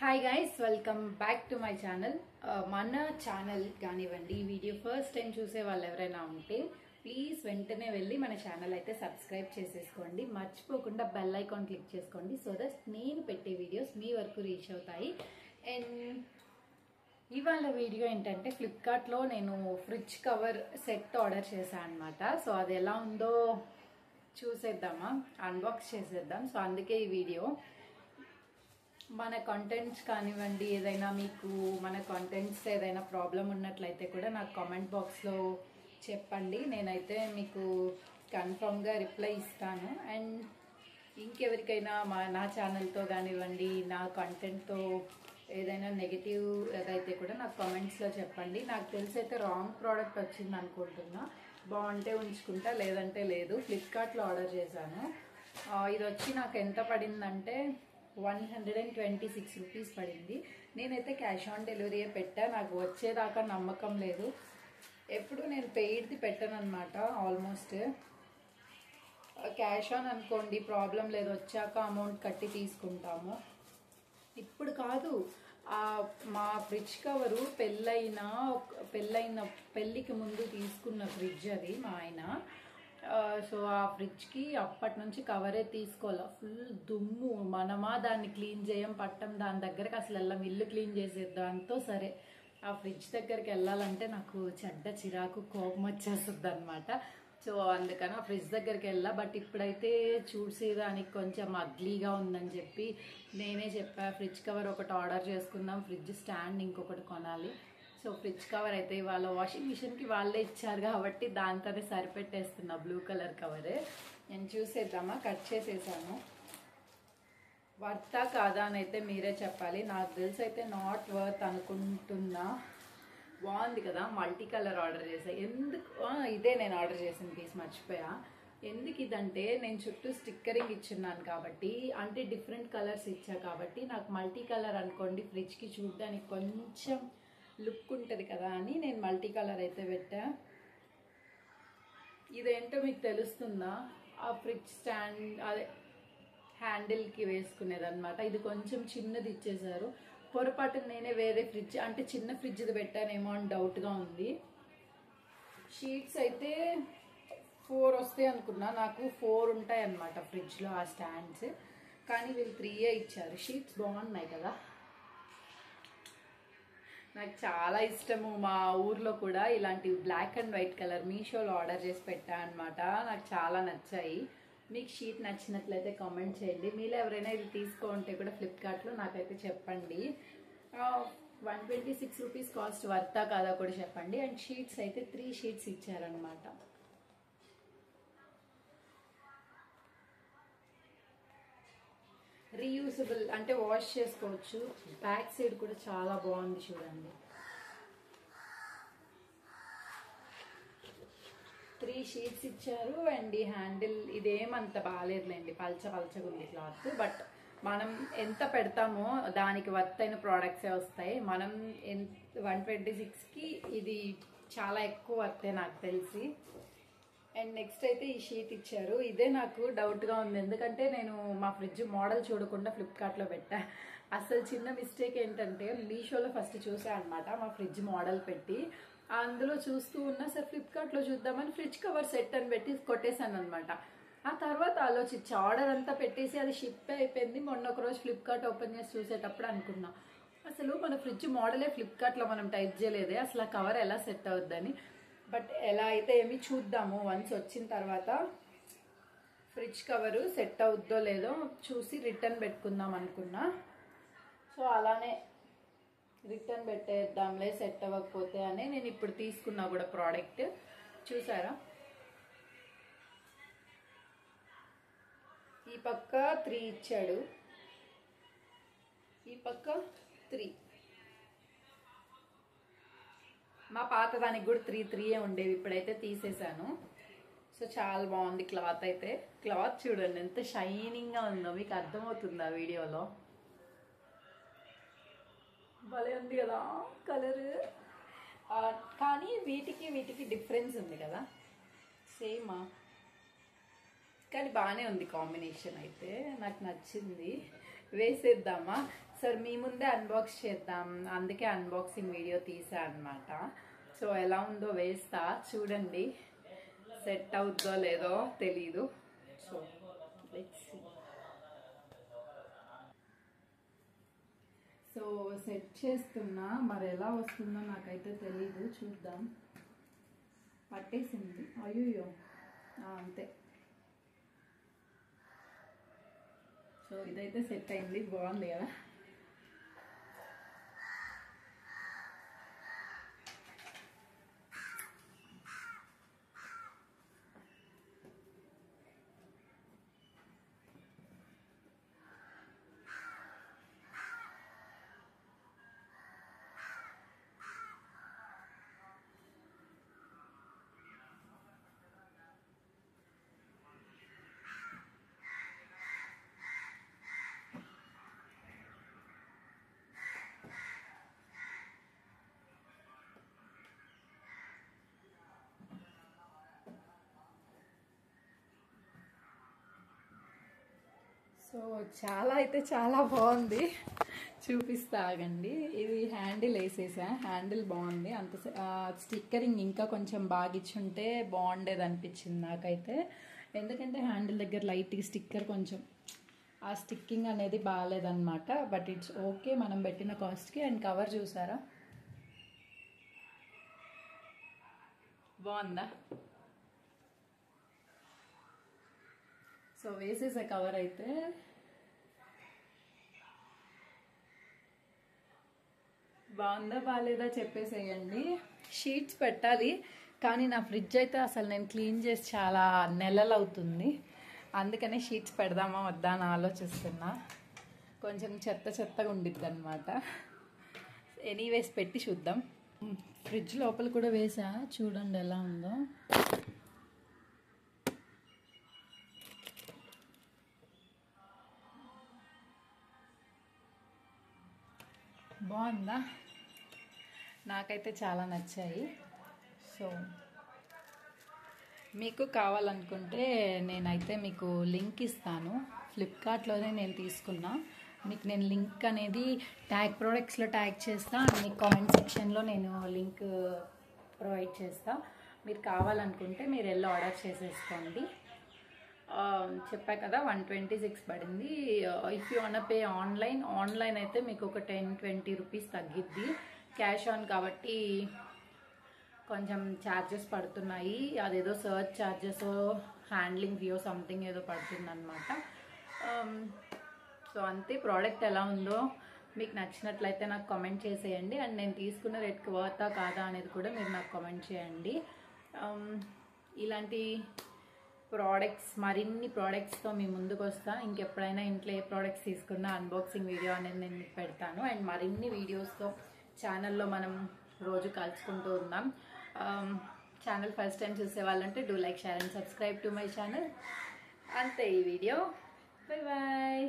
Hi guys, welcome back to my channel. మన channel కానివ్వండి, ఈ వీడియో ఫస్ట్ టైం చూసే వాళ్ళు ఎవరైనా ఉంటే ప్లీజ్ వెంటనే వెళ్ళి మన ఛానల్ అయితే సబ్స్క్రైబ్ చేసేసుకోండి. మర్చిపోకుండా బెల్ ఐకాన్ క్లిక్ చేసుకోండి. సో దట్ నేను పెట్టే వీడియోస్ మీ వరకు రీచ్ అవుతాయి. అండ్ ఇవాళ వీడియో ఏంటంటే, ఫ్లిప్కార్ట్లో నేను ఫ్రిడ్జ్ కవర్ సెట్ ఆర్డర్ చేశాను అనమాట. సో అది ఎలా ఉందో చూసేద్దామా, అన్బాక్స్ చేసేద్దాం. సో అందుకే ఈ వీడియో. మన కంటెంట్స్ కానివ్వండి, ఏదైనా మీకు మన కంటెంట్స్ ఏదైనా ప్రాబ్లం ఉన్నట్లయితే కూడా నాకు కామెంట్ బాక్స్లో చెప్పండి. నేనైతే మీకు కన్ఫర్మ్గా రిప్లై ఇస్తాను. అండ్ ఇంకెవరికైనా నా ఛానల్తో కానివ్వండి, నా కంటెంట్తో ఏదైనా నెగిటివ్ ఏదైతే కూడా నాకు కామెంట్స్లో చెప్పండి. నాకు తెలిసి అయితే రాంగ్ ప్రోడక్ట్ వచ్చింది అనుకుంటున్నా. బాగుంటే ఉంచుకుంటా, లేదంటే లేదు. ఫ్లిప్కార్ట్లో ఆర్డర్ చేశాను. ఇది వచ్చి నాకు ఎంత పడిందంటే 126 రూపీస్ పడింది. నేనైతే క్యాష్ ఆన్ డెలివరీ పెట్టా. నాకు వచ్చేదాకా నమ్మకం లేదు. ఎప్పుడు నేను పెయిడ్ది పెట్టాను అనమాట. ఆల్మోస్ట్ క్యాష్ ఆన్ అనుకోండి, ప్రాబ్లం లేదు, వచ్చాక అమౌంట్ కట్టి తీసుకుంటాము. ఇప్పుడు కాదు, మా ఫ్రిడ్జ్ కవరు పెళ్ళికి ముందు తీసుకున్న ఫ్రిడ్జ్ అది మా ఆయన. సో ఆ ఫ్రిడ్జ్కి అప్పటి నుంచి కవరే తీసుకోవాలి. ఫుల్ దుమ్ము. మనమా దాన్ని క్లీన్ చేయం, పట్టం, దాని దగ్గరకు అసలు వెళ్ళాం. ఇల్లు క్లీన్ చేసేదాంతో సరే ఆ ఫ్రిడ్జ్ దగ్గరికి వెళ్ళాలంటే నాకు చెడ్డ చిరాకు, కోపం వచ్చేస్తుంది అనమాట. సో అందుకని ఆ ఫ్రిడ్జ్ దగ్గరికి వెళ్ళా. బట్ ఇప్పుడైతే చూసేదానికి కొంచెం అగ్లీగా ఉందని చెప్పి నేనే చెప్పా, ఫ్రిడ్జ్ కవర్ ఒకటి ఆర్డర్ చేసుకుందాం, ఫ్రిడ్జ్ స్టాండ్ ఇంకొకటి కొనాలి. సో ఫ్రిడ్జ్ కవర్ అయితే వాళ్ళ వాషింగ్ మిషన్కి వాళ్ళే ఇచ్చారు కాబట్టి దాంతోనే సరిపెట్టేస్తున్నా. Blue colour కవరే. నేను చూసేద్దామా, కట్ చేసేసాను. వర్తా కాదా అని అయితే మీరే చెప్పాలి. నాకు తెలిసి అయితే నాట్ వర్త్ అనుకుంటున్నా. బాగుంది కదా, మల్టీ కలర్ ఆర్డర్ చేసా. ఎందుకు ఇదే నేను ఆర్డర్ చేసిన పీస్ మర్చిపోయా. ఎందుకు ఇదంటే, నేను చుట్టూ స్టిక్కరింగ్ ఇచ్చున్నాను కాబట్టి, అంటే డిఫరెంట్ కలర్స్ ఇచ్చా కాబట్టి నాకు మల్టీ కలర్ అనుకోండి ఫ్రిడ్జ్కి చూడడానికి కొంచెం లుక్ ఉంటుంది కదా అని నేను మల్టీ కలర్ అయితే పెట్టా. ఇదేంటో మీకు తెలుస్తుందా? ఆ ఫ్రిడ్జ్ స్టాండ్, అదే హ్యాండిల్కి వేసుకునేది అనమాట. ఇది కొంచెం చిన్నది ఇచ్చేసారు. పొరపాటు నేనే వేరే ఫ్రిడ్జ్, అంటే చిన్న ఫ్రిడ్జ్ది పెట్టానేమో అని డౌట్గా ఉంది. షీట్స్ అయితే 4 వస్తాయి అనుకున్నా. నాకు 4 ఉంటాయి అన్నమాట ఫ్రిడ్జ్లో ఆ స్టాండ్స్. కానీ వీళ్ళు 3 ఇచ్చారు. షీట్స్ బాగున్నాయి కదా, నాకు చాలా ఇష్టము. మా ఊర్లో కూడా ఇలాంటి బ్లాక్ అండ్ వైట్ కలర్ మీషోలో ఆర్డర్ చేసి పెట్టా అనమాట. నాకు చాలా నచ్చాయి. మీకు షీట్ నచ్చినట్లయితే కామెంట్ చేయండి. మీరు ఎవరైనా ఇది తీసుకోంటే కూడా ఫ్లిప్కార్ట్లో నాకైతే చెప్పండి. 126 రూపీస్ కాస్ట్ వర్తా కాదా కూడా చెప్పండి. అండ్ షీట్స్ అయితే 3 షీట్స్ ఇచ్చారనమాట. రీయూజబుల్, అంటే వాష్ చేసుకోవచ్చు. బ్యాక్ సైడ్ కూడా చాలా బాగుంది చూడండి. 3 షీట్స్ ఇచ్చారు. అండ్ ఈ హ్యాండిల్ ఇదేమంత బాగాలేదులేండి, పల్చగా ఉంది క్లాత్. బట్ మనం ఎంత పెడతామో దానికి వర్త్ అయిన ప్రోడక్ట్సే వస్తాయి. మనం 126కి ఇది చాలా ఎక్కువ వర్తే నాకు తెలిసి. అండ్ నెక్స్ట్ అయితే ఈ షీట్ ఇచ్చారు. ఇదే నాకు డౌట్గా ఉంది, ఎందుకంటే నేను మా ఫ్రిడ్జ్ మోడల్ చూడకుండా ఫ్లిప్కార్ట్లో పెట్టా. అసలు చిన్న మిస్టేక్ ఏంటంటే, మీషోలో ఫస్ట్ చూసా అనమాట మా ఫ్రిడ్జ్ మోడల్ పెట్టి. అందులో చూస్తూ ఉన్నా, సరే ఫ్లిప్కార్ట్లో చూద్దామని ఫ్రిడ్జ్ కవర్ సెట్ అని పెట్టి కొట్టేశాను అనమాట. ఆ తర్వాత ఆలోచించి ఆర్డర్ అంతా పెట్టేసి అది షిప్ అయిపోయింది. మొన్న ఒకరోజు ఫ్లిప్కార్ట్ ఓపెన్ చేసి చూసేటప్పుడు అనుకున్నా, అసలు మన ఫ్రిడ్జ్ మోడలే ఫ్లిప్కార్ట్లో మనం టైప్ చేయలేదే, అసలు ఆ కవర్ ఎలా సెట్ అవుద్దని. బట్ ఎలా అయితే ఏమి చూద్దాము. వన్స్ వచ్చిన తర్వాత ఫ్రిడ్జ్ కవరు సెట్ అవుద్దో లేదో చూసి రిటర్న్ పెట్టుకుందాం అనుకున్నా. సో అలానే రిటర్న్ పెట్టేద్దాంలే, సెట్ అవ్వకపోతే అని నేను ఇప్పుడు తీసుకున్నా కూడా ప్రోడక్ట్. చూసారా, ఈ పక్క 3 ఇచ్చాడు, ఈ పక్క 3. మా పాత దానికి కూడా 3 ఉండేవి, ఇప్పుడైతే తీసేసాను. సో చాలా బాగుంది క్లాత్ అయితే. క్లాత్ చూడండి ఎంత షైనింగ్గా ఉందో, మీకు అర్థమవుతుందా వీడియోలో? భలే ఉంది కదా కలర్. కానీ వీటికి డిఫరెన్స్ ఉంది కదా, సేమా, కానీ బాగానే ఉంది కాంబినేషన్ అయితే. నాకు నచ్చింది. వేసేద్దామా? సార్ మీ ముందే అన్బాక్స్ చేద్దాం, అందుకే అన్బాక్సింగ్ వీడియో తీసా అనమాట. సో ఎలా ఉందో వేస్తా చూడండి, సెట్ అవుద్దో లేదో తెలీదు. So let's see. So set చేస్తున్నా, మరి ఎలా వస్తుందో నాకైతే తెలీదు, చూద్దాం. పట్టేసింది, అయ్యో అంతే. సో ఇదైతే సెట్ అయింది, బాగుంది కదా. సో చాలా అయితే చాలా బాగుంది, చూపిస్తా ఆగండి. ఇది హ్యాండిల్ వేసేసా, హ్యాండిల్ బాగుంది. అంత స్టిక్కరింగ్ ఇంకా కొంచెం బాగా ఇచ్చుంటే బాగుండేది అనిపించింది నాకైతే. ఎందుకంటే హ్యాండిల్ దగ్గర లైట్గా స్టిక్కర్ కొంచెం ఆ స్టిక్కింగ్ అనేది బాగాలేదన్నమాట. బట్ ఇట్స్ ఓకే మనం పెట్టిన కాస్ట్కి. అండ్ కవర్ చూసారా బాగుందా. సో వేసేసే కవర్ అయితే బాగుందా బాగాలేదా చెప్పేసేయండి. షీట్స్ పెట్టాలి, కానీ నా ఫ్రిడ్జ్ అయితే అసలు నేను క్లీన్ చేసి చాలా నెలలు అవుతుంది. అందుకనే షీట్స్ పెడదామా వద్దా అని ఆలోచిస్తున్నా. కొంచెం చెత్త చెత్తగా ఉండిద్ది అనమాట. ఎనీవేస్ పెట్టి చూద్దాం. ఫ్రిడ్జ్ లోపల కూడా వేసా, చూడండి ఎలా ఉందో. బాగుందా, నాకైతే చాలా నచ్చాయి. సో మీకు కావాలనుకుంటే నేనైతే మీకు లింక్ ఇస్తాను. ఫ్లిప్కార్ట్లోనే నేను తీసుకున్నా. మీకు నేను లింక్ అనేది ట్యాగ్ ప్రోడక్ట్స్లో ట్యాగ్ చేస్తా. మీకు కామెంట్ సెక్షన్లో నేను లింక్ ప్రొవైడ్ చేస్తా. మీరు కావాలనుకుంటే మీరు వెళ్ళి ఆర్డర్ చేసేసుకోండి. చెప్పా కదా 126 పడింది. If you want pay online అయితే మీకు ఒక 10-20 రూపీస్ తగ్గిద్ది. క్యాష్ ఆన్ కాబట్టి కొంచెం ఛార్జెస్ పడుతున్నాయి. అదేదో సర్చ్ ఛార్జెస్, హ్యాండ్లింగ్ ఫీయో సంథింగ్ ఏదో పడుతుందన్నమాట. సో అంతే. ప్రోడక్ట్ ఎలా ఉందో మీకు నచ్చినట్లయితే నాకు కామెంట్ చేసేయండి. అండ్ నేను తీసుకున్న రేట్కి వర్తా కాదా అనేది కూడా మీరు నాకు కామెంట్ చేయండి. ఇలాంటి ప్రోడక్ట్స్, మరిన్ని ప్రోడక్ట్స్తో మీ ముందుకు వస్తా. ఇంకెప్పుడైనా ఇంట్లో ఏ ప్రోడక్ట్స్ తీసుకున్నా అన్బాక్సింగ్ వీడియో అనేది నేను మీకు పెడతాను. అండ్ మరిన్ని వీడియోస్తో ఛానల్లో మనం రోజు కలుసుకుంటూ ఉందాం. ఛానల్ ఫస్ట్ టైం చూసే వాళ్ళంటే do like, share and subscribe to my channel. అంతే ఈ వీడియో. Bye bye.